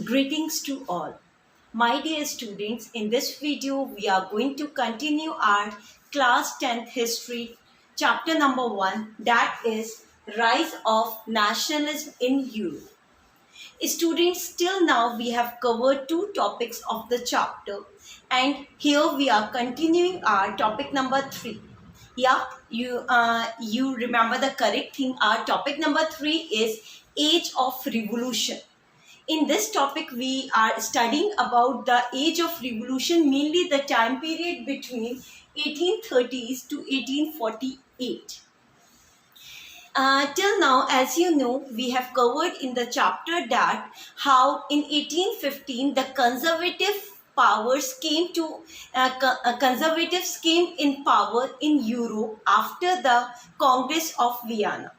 Greetings to all. My dear students, in this video we are going to continue our class 10th history chapter number 1, that is Rise of Nationalism in Europe. Students, till now we have covered two topics of the chapter and here we are continuing our topic number 3. Yeah, you remember the correct thing. Our topic number 3 is Age of Revolution. In this topic, we are studying about the age of revolution, mainly the time period between 1830s to 1848. Till now, as you know, we have covered in the chapter that how in 1815 the conservatives came in power in Europe after the Congress of Vienna.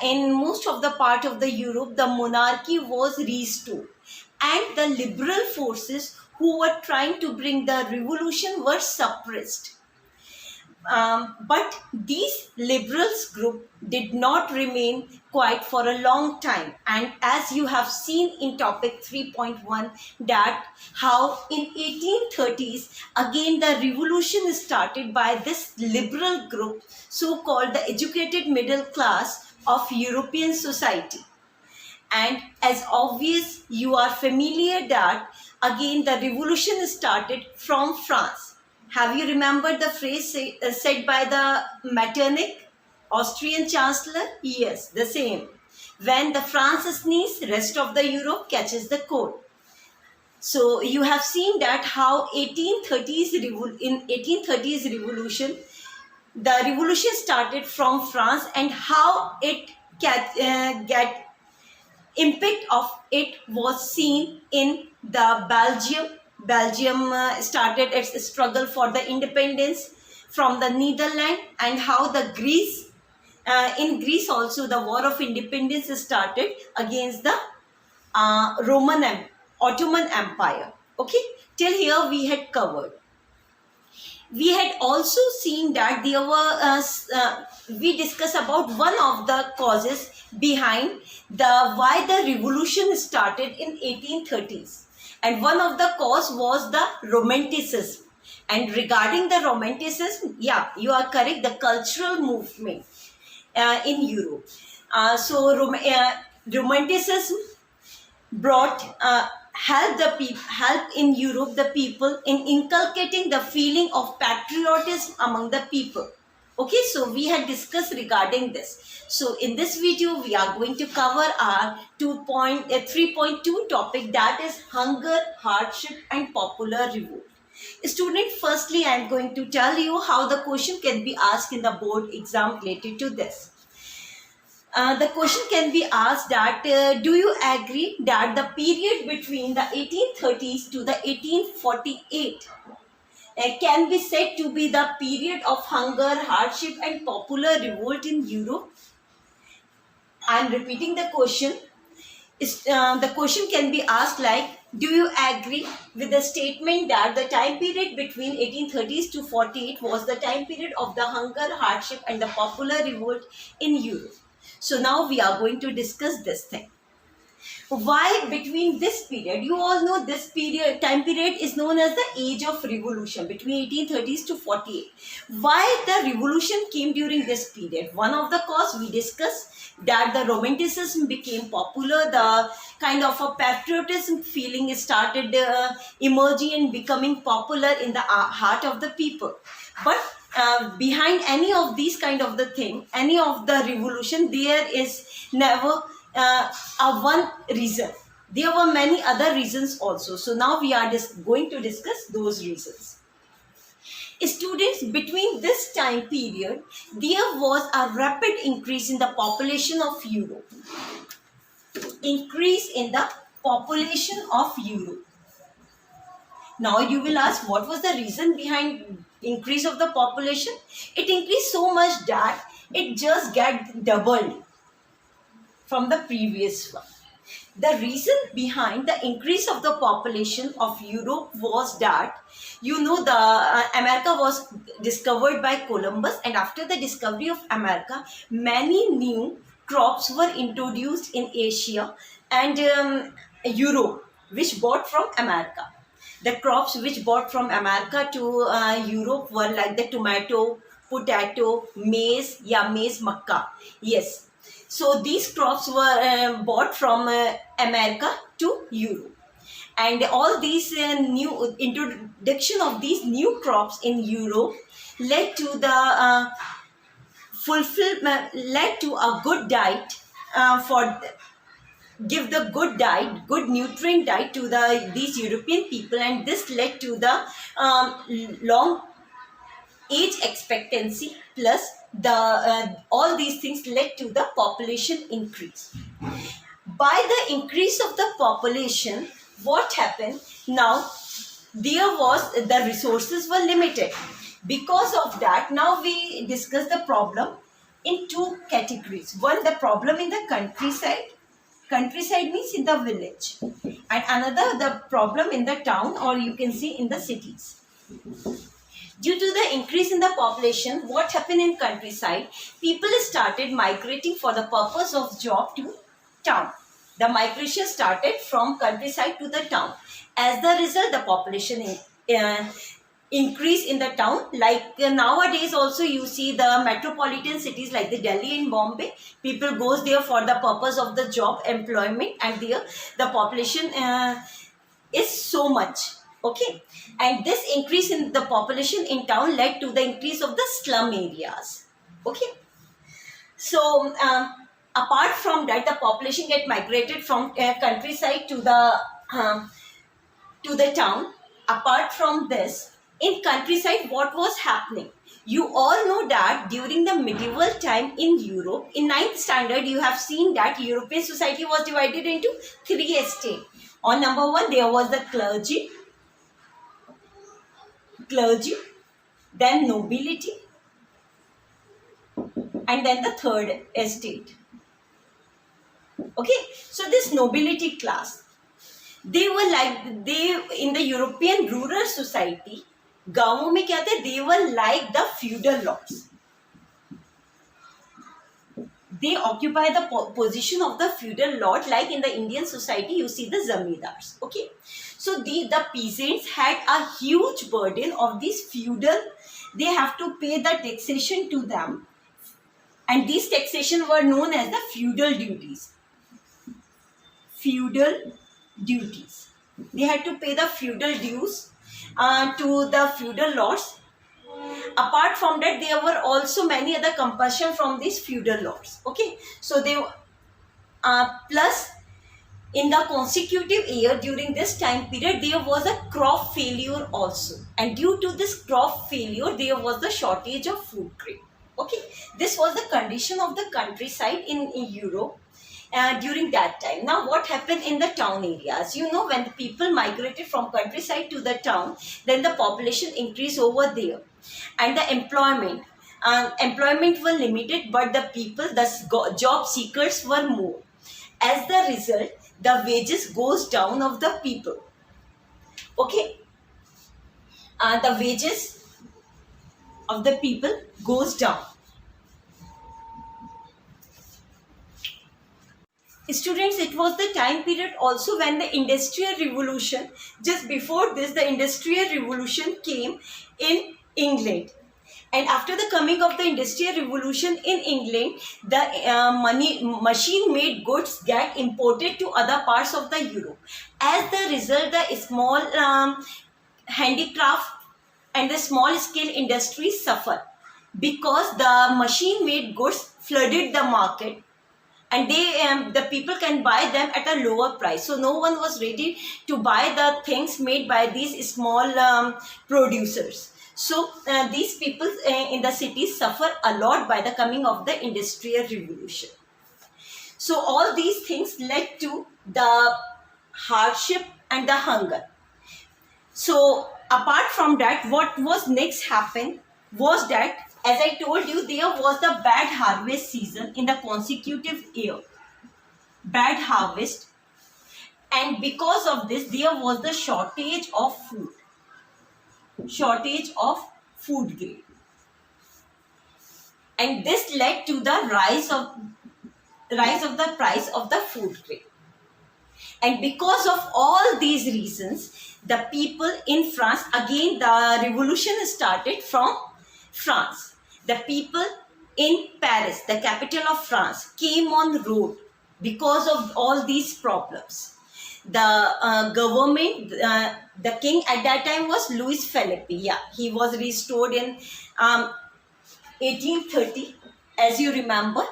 In most of the part of the Europe, the monarchy was restored, and the liberal forces who were trying to bring the revolution were suppressed. But these liberals group did not remain quiet for a long time, and as you have seen in topic 3.1 that how in 1830s again the revolution started by this liberal group, so called the educated middle class of European society. And as obvious, you are familiar that again the revolution started from France. Have you remembered the phrase said by the Metternich, Austrian Chancellor? Yes, the same. When the France sneezes, rest of the Europe catches the cold. So you have seen that how in 1830s revolution, the revolution started from France and how it get impact of it was seen in the Belgium. Belgium started its struggle for the independence from the Netherlands, and how the Greece, in Greece also the war of independence started against the Ottoman Empire. Okay, till here we had covered. We had also seen that there were we discussed about one of the causes behind why the revolution started in 1830s, and one of the cause was the romanticism. And regarding the romanticism, yeah, you are correct, the cultural movement in Europe. Romanticism brought help in Europe the people in inculcating the feeling of patriotism among the people. Okay, so we had discussed regarding this. So in this video we are going to cover our 3.2 topic, that is hunger, hardship and popular revolt. Student, firstly I am going to tell you how the question can be asked in the board exam related to this. The question can be asked that do you agree that the period between the 1830s to the 1848 can be said to be the period of hunger, hardship and popular revolt in Europe? I am repeating the question. The question can be asked like, do you agree with the statement that the time period between 1830s to 48 was the time period of the hunger, hardship and the popular revolt in Europe? So now we are going to discuss this thing. Why between this period? You all know this time period is known as the age of revolution, between 1830s to 48. Why the revolution came during this period? One of the cause we discussed that the romanticism became popular, the kind of a patriotism feeling started emerging and becoming popular in the heart of the people. But behind any of these kind of the thing, any of the revolution, there is never a one reason. There were many other reasons also. So now we are just going to discuss those reasons. Students, between this time period, there was a rapid increase in the population of Europe. Increase in the population of Europe. Now you will ask, what was the reason behind increase of the population? It increased so much that it just got doubled from the previous one. The reason behind the increase of the population of Europe was that, you know, the America was discovered by Columbus, and after the discovery of America, many new crops were introduced in Asia and Europe. which bought from America. The crops which bought from America to Europe were like the tomato, potato, maize, maize, makka. Yes. So these crops were bought from America to Europe. And all these new introduction of these new crops in Europe led to the fulfillment, led to a good diet for give the good diet, good nutrient diet to these European people, and this led to the long age expectancy, plus the all these things led to the population increase. By the increase of the population, what happened now? There was the resources were limited. Because of that, now we discuss the problem in two categories. One, the problem in the countryside. Countryside means in the village, and another the problem in the town, or you can see in the cities. Due to the increase in the population, what happened in countryside? People started migrating for the purpose of job to town. The migration started from countryside to the town. As the result, the population increase in the town. Like nowadays also you see the metropolitan cities like the Delhi and Bombay, people goes there for the purpose of the job employment, and there the population is so much. Okay, and this increase in the population in town led to the increase of the slum areas. Okay, so apart from that, the population get migrated from countryside to the town. Apart from this, in countryside, what was happening? You all know that during the medieval time in Europe, in 9th standard, you have seen that European society was divided into 3 estates. On number 1, there was the clergy, then nobility, and then the 3rd estate. Okay, so this nobility class, they in the European rural society, गांवों में क्या थे, they were like the feudal lords. They occupy the position of the feudal lord, like in the Indian society you see the zamindars. Okay, so the peasants had a huge burden of this feudal. They have to pay the taxation to them, and these taxation were known as the feudal duties. They had to pay the feudal dues to the feudal lords. Apart from that, there were also many other compulsion from these feudal lords. Okay, so they plus in the consecutive year during this time period, there was a crop failure also, and due to this crop failure, there was the shortage of food grain. Okay, this was the condition of the countryside in Europe during that time. Now, what happened in the town areas? You know, when the people migrated from countryside to the town, then the population increased over there, and the employment were limited, but the people, the job seekers were more. As the result, the wages goes down of the people. Okay, the wages of the people goes down. Students, it was the time period also when the Industrial Revolution, just before this, the Industrial Revolution came in England. And after the coming of the Industrial Revolution in England, the machine-made goods get imported to other parts of the Europe. As the result, the small handicraft and the small-scale industries suffer, because the machine-made goods flooded the market, and the people can buy them at a lower price. So no one was ready to buy the things made by these small producers. So these people in the cities suffer a lot by the coming of the Industrial Revolution. So all these things led to the hardship and the hunger. So apart from that, what was next happened was that, as I told you, there was the bad harvest season in the consecutive year. Bad harvest. And because of this, there was the shortage of food. Shortage of food grain. And this led to the rise of the price of the food grain. And because of all these reasons, the people in France, again the revolution started from France. The people in Paris, the capital of France, came on road because of all these problems. The government, the king at that time was Louis Philippe. Yeah, he was restored in 1830, as you remember,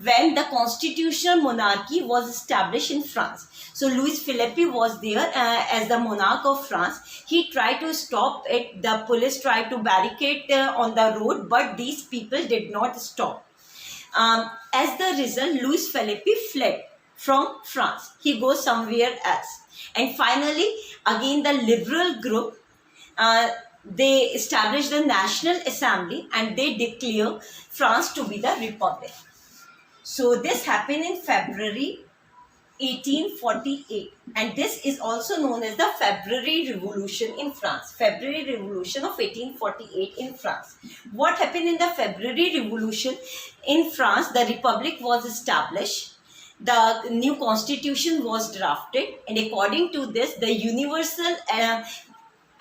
when the constitutional monarchy was established in France. So Louis Philippe was there as the monarch of France. He tried to stop it. The police tried to barricade on the road, but these people did not stop. As the result, Louis Philippe fled from France. He goes somewhere else. And finally, again, the liberal group, they established the National Assembly and they declare France to be the republic. So this happened in February 1848, and this is also known as the February Revolution in France. February Revolution of 1848 in France. What happened in the February Revolution in France? The republic was established. The new constitution was drafted, and according to this, the universal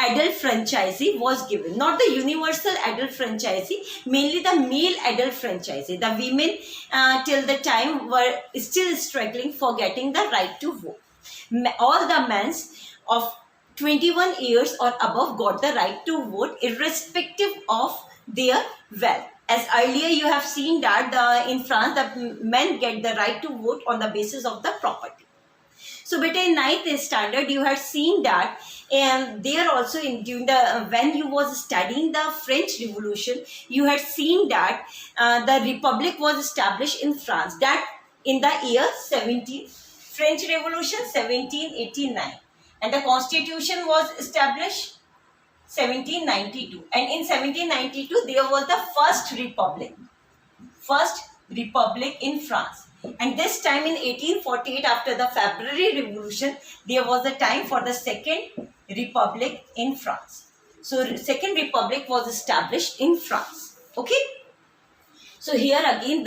adult franchisee was given. Not the universal adult franchisee, mainly the male adult franchisee. The women till the time were still struggling for getting the right to vote. All the men of 21 years or above got the right to vote irrespective of their wealth. As earlier you have seen that in France, the men get the right to vote on the basis of the property. So, beta, in 9th standard, you had seen that, and there also during the when you was studying the French Revolution, you had seen that the republic was established in France. That in the year French Revolution 1789, and the Constitution was established 1792, and in 1792 there was the first republic in France. And this time in 1848, after the February Revolution, there was a time for the second republic in France. So second republic was established in France. Okay. So here again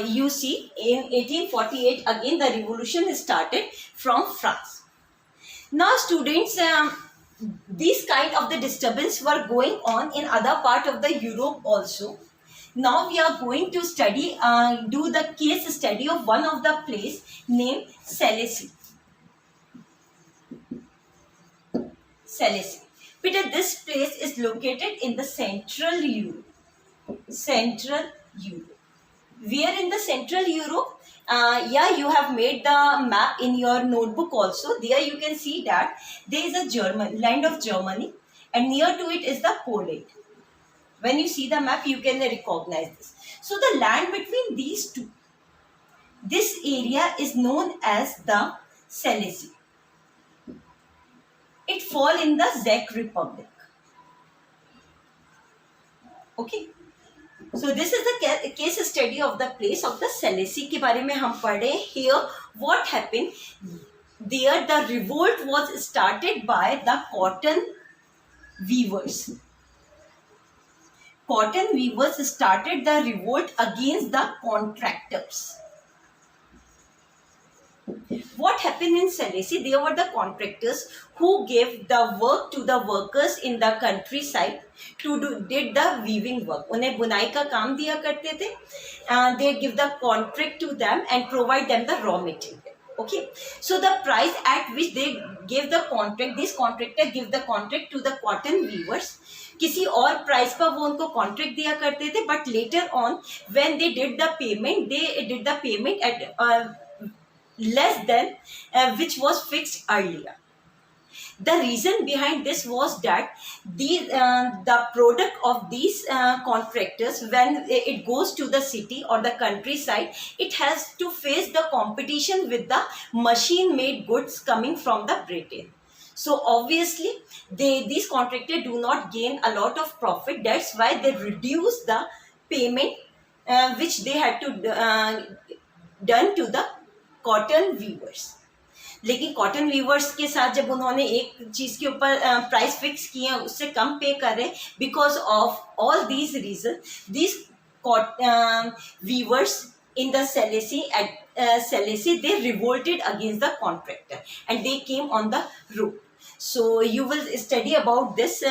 you see in 1848 again the revolution started from France. Now students, these kind of the disturbance were going on in other part of the Europe also. Now we are going to study, do the case study of one of the place named Silesia. Silesia. Peter, this place is located in the Central Europe. Central Europe. Where in the Central Europe? Yeah, you have made the map in your notebook also. There you can see that there is a land of Germany, and near to it is the Poland. When you see the map, you can recognize this. So the land between these two, this area is known as the Silesia. It falls in the Czech Republic. Okay. So this is the case study of the place of the Silesia के बारे में हम पढ़े. Here, what happened? There, the revolt was started by the cotton weavers. Cotton weavers started the revolt against the contractors. What happened in Silesia? They were the contractors who gave the work to the workers in the countryside did the weaving work. उन्हें बुनाई का काम दिया करते थे. They give the contract to them and provide them the raw material. Okay, so the price at which they gave the contract, this contractor give the contract to the cotton weavers. किसी और price पर वो उनको contract दिया करते थे, but later on when they did the payment at less than which was fixed earlier. The reason behind this was that the product of these contractors, when it goes to the city or the countryside, it has to face the competition with the machine-made goods coming from the Britain. So obviously, these contractors do not gain a lot of profit. That's why they reduce the payment which they had to done to the cotton weavers. लेकिन cotton weavers के साथ जब उन्होंने एक चीज़ के ऊपर price fix किए हैं, उससे कम पे कर रहे, because of all these reason, these weavers in the Silesia Selassie, they revolted against the contractor and they came on the road. So you will study about this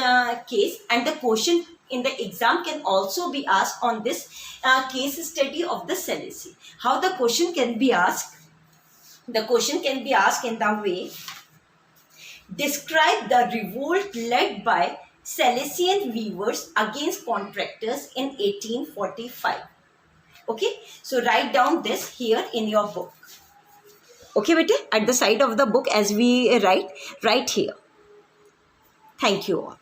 case, and the question in the exam can also be asked on this case study of the Selassie. How the question can be asked? The question can be asked in the way, describe the revolt led by Selassian weavers against contractors in 1845. Okay, so write down this here in your book. Okay, bete, at the side of the book as we write here. Thank you all.